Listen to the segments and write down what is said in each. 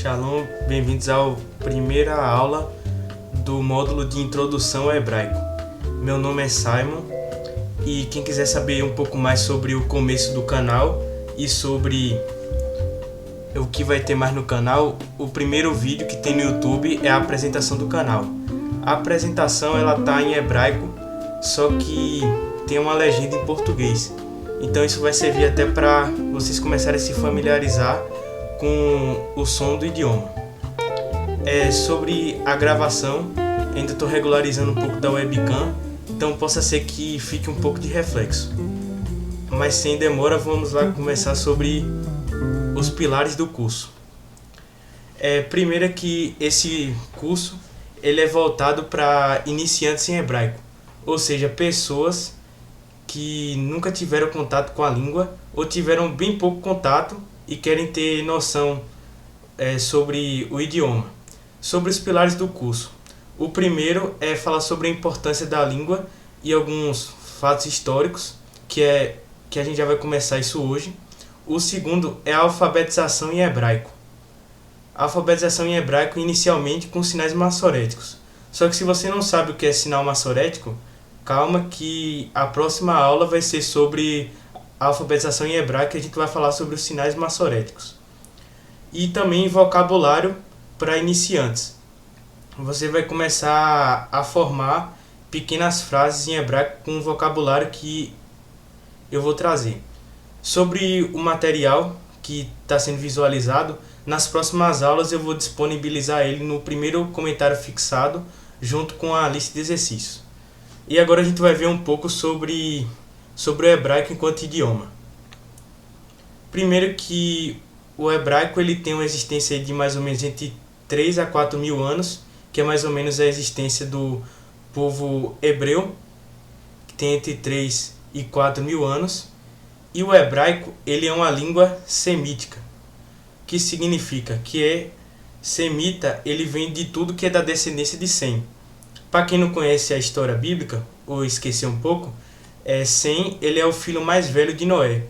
Shalom, bem-vindos à primeira aula do módulo de Introdução ao Hebraico. Meu nome é Simon e quem quiser saber um pouco mais sobre o começo do canal e sobre o que vai ter mais no canal, o primeiro vídeo que tem no YouTube é a apresentação do canal. A apresentação ela tá em hebraico, só que tem uma legenda em português. Então isso vai servir até para vocês começarem a se familiarizar com o som do idioma. Sobre a gravação, ainda estou regularizando um pouco da webcam, então possa ser que fique um pouco de reflexo. Mas sem demora, vamos lá começar sobre os pilares do curso. Primeiro é que esse curso ele é voltado para iniciantes em hebraico, ou seja, pessoas que nunca tiveram contato com a língua ou tiveram bem pouco contato e querem ter noção sobre o idioma. Sobre os pilares do curso. O primeiro é falar sobre a importância da língua e alguns fatos históricos, que a gente já vai começar isso hoje. O segundo é a alfabetização em hebraico. A alfabetização em hebraico inicialmente com sinais massoréticos. Só que se você não sabe o que é sinal massorético, calma que a próxima aula vai ser sobre a alfabetização em hebraico, a gente vai falar sobre os sinais massoréticos. E também vocabulário para iniciantes. Você vai começar a formar pequenas frases em hebraico com o vocabulário que eu vou trazer. Sobre o material que está sendo visualizado, nas próximas aulas eu vou disponibilizar ele no primeiro comentário fixado, junto com a lista de exercícios. E agora a gente vai ver um pouco sobre o hebraico enquanto idioma. Primeiro que o hebraico ele tem uma existência de mais ou menos entre 3 a 4 mil anos, que é mais ou menos a existência do povo hebreu, que tem entre 3 e 4 mil anos. E o hebraico ele é uma língua semítica, que significa que semita, ele vem de tudo que é da descendência de Sem. Para quem não conhece a história bíblica, ou esqueceu um pouco, Sem ele é o filho mais velho de Noé.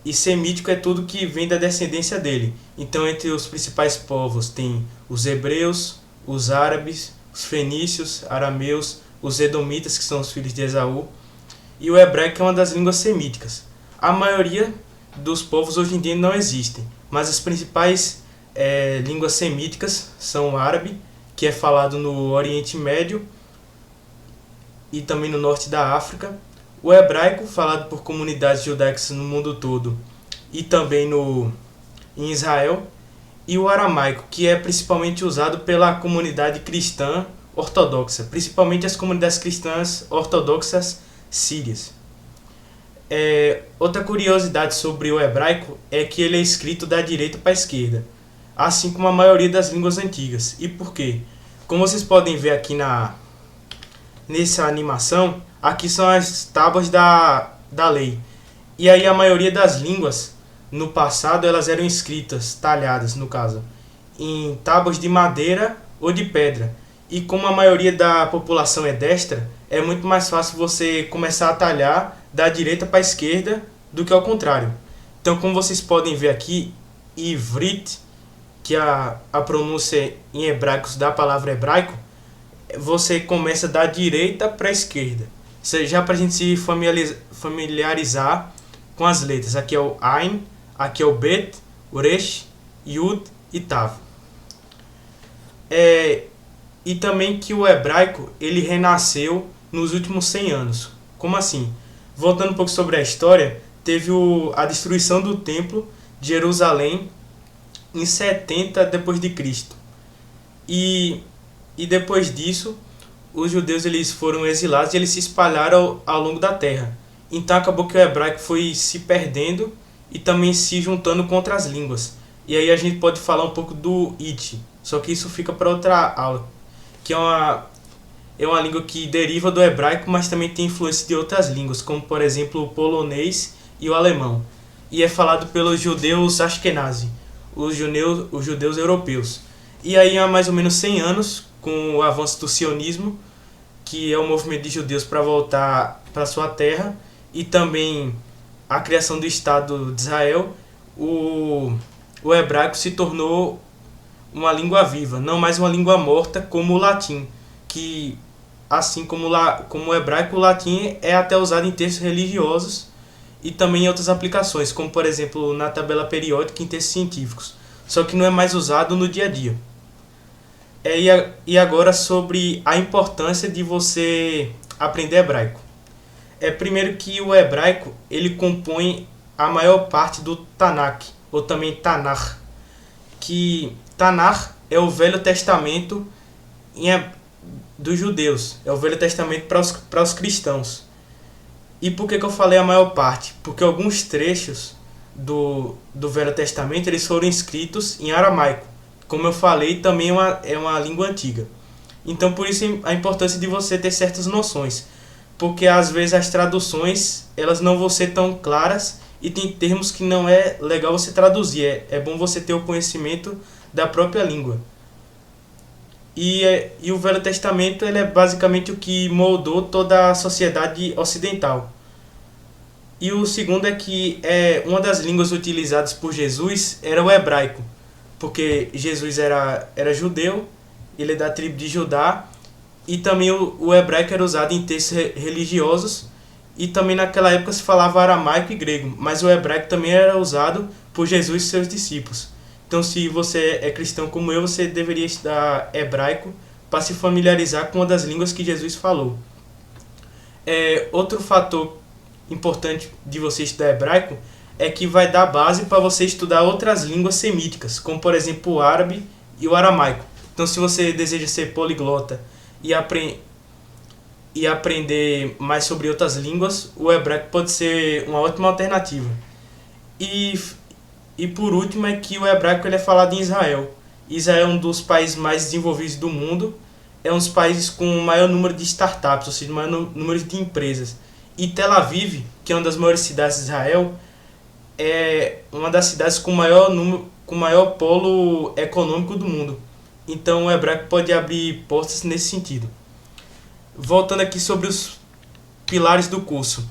E semítico é tudo que vem da descendência dele. Então, entre os principais povos tem os hebreus, os árabes, os fenícios, arameus, os edomitas, que são os filhos de Esaú. E o hebraico é uma das línguas semíticas. A maioria dos povos hoje em dia não existem, mas as principais línguas semíticas são o árabe, que é falado no Oriente Médio e também no norte da África, o hebraico, falado por comunidades judaicas no mundo todo e também em Israel, e o aramaico, que é principalmente usado pela comunidade cristã ortodoxa, principalmente as comunidades cristãs ortodoxas sírias. Outra curiosidade sobre o hebraico é que ele é escrito da direita para a esquerda, assim como a maioria das línguas antigas. E por quê? Como vocês podem ver aqui nessa animação, aqui são as tábuas da lei. E aí a maioria das línguas, no passado, elas eram escritas, talhadas no caso, em tábuas de madeira ou de pedra. E como a maioria da população é destra, é muito mais fácil você começar a talhar da direita para a esquerda do que ao contrário. Então, como vocês podem ver aqui, Ivrit, que a pronúncia em hebraico da palavra hebraico, você começa da direita para a esquerda. Já para a gente se familiarizar com as letras. Aqui é o Ain, aqui é o Bet, o Resh, Yud e Tav. E também que o hebraico ele renasceu nos últimos 100 anos. Como assim? Voltando um pouco sobre a história, teve a destruição do templo de Jerusalém em 70 depois de Cristo. E depois disso, os judeus eles foram exilados e eles se espalharam ao longo da terra. Então acabou que o hebraico foi se perdendo e também se juntando com outras línguas. E aí a gente pode falar um pouco do It, só que isso fica para outra aula, que é uma língua que deriva do hebraico, mas também tem influência de outras línguas, como por exemplo o polonês e o alemão. E é falado pelos judeus Ashkenazi, os judeus europeus. E aí há mais ou menos 100 anos, com o avanço do sionismo, que é o movimento de judeus para voltar para sua terra, e também a criação do Estado de Israel, o o hebraico se tornou uma língua viva, não mais uma língua morta como o latim, que assim como o hebraico, o latim é até usado em textos religiosos e também em outras aplicações, como por exemplo na tabela periódica em textos científicos, só que não é mais usado no dia a dia. E agora sobre a importância de você aprender hebraico. Primeiro que o hebraico ele compõe a maior parte do Tanakh, ou também Tanakh, que Tanakh é o Velho Testamento dos judeus, é o Velho Testamento para os cristãos. E por que eu falei a maior parte? Porque alguns trechos do Velho Testamento eles foram escritos em aramaico. Como eu falei, também é uma língua antiga. Então por isso a importância de você ter certas noções. Porque às vezes as traduções elas não vão ser tão claras e tem termos que não é legal você traduzir. É bom você ter o conhecimento da própria língua. E o Velho Testamento ele é basicamente o que moldou toda a sociedade ocidental. E o segundo é que uma das línguas utilizadas por Jesus era o hebraico, porque Jesus era judeu, ele é da tribo de Judá, e também o hebraico era usado em textos religiosos, e também naquela época se falava aramaico e grego, mas o hebraico também era usado por Jesus e seus discípulos. Então, se você é cristão como eu, você deveria estudar hebraico para se familiarizar com uma das línguas que Jesus falou. Outro fator importante de você estudar hebraico é que vai dar base para você estudar outras línguas semíticas, como por exemplo o árabe e o aramaico. Então, se você deseja ser poliglota e aprender mais sobre outras línguas, o hebraico pode ser uma ótima alternativa. E por último é que o hebraico ele é falado em Israel. Israel é um dos países mais desenvolvidos do mundo, é um dos países com o maior número de startups, ou seja, o maior número de empresas. E Tel Aviv, que é uma das maiores cidades de Israel, é uma das cidades com o maior polo econômico do mundo. Então o hebraico pode abrir portas nesse sentido. Voltando aqui sobre os pilares do curso.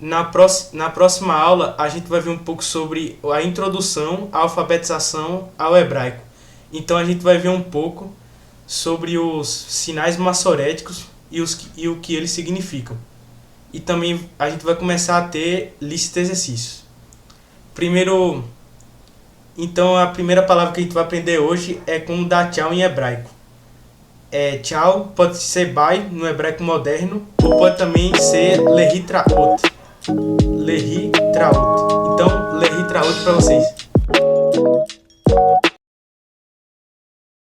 Na próxima aula a gente vai ver um pouco sobre a introdução à alfabetização ao hebraico. Então a gente vai ver um pouco sobre os sinais massoréticos e o que eles significam. E também a gente vai começar a ter lista de exercícios. Então a primeira palavra que a gente vai aprender hoje é como dar tchau em hebraico. Tchau pode ser bye no hebraico moderno, ou pode também ser lehi traot. Lehi traot. Então, lehi traot para vocês.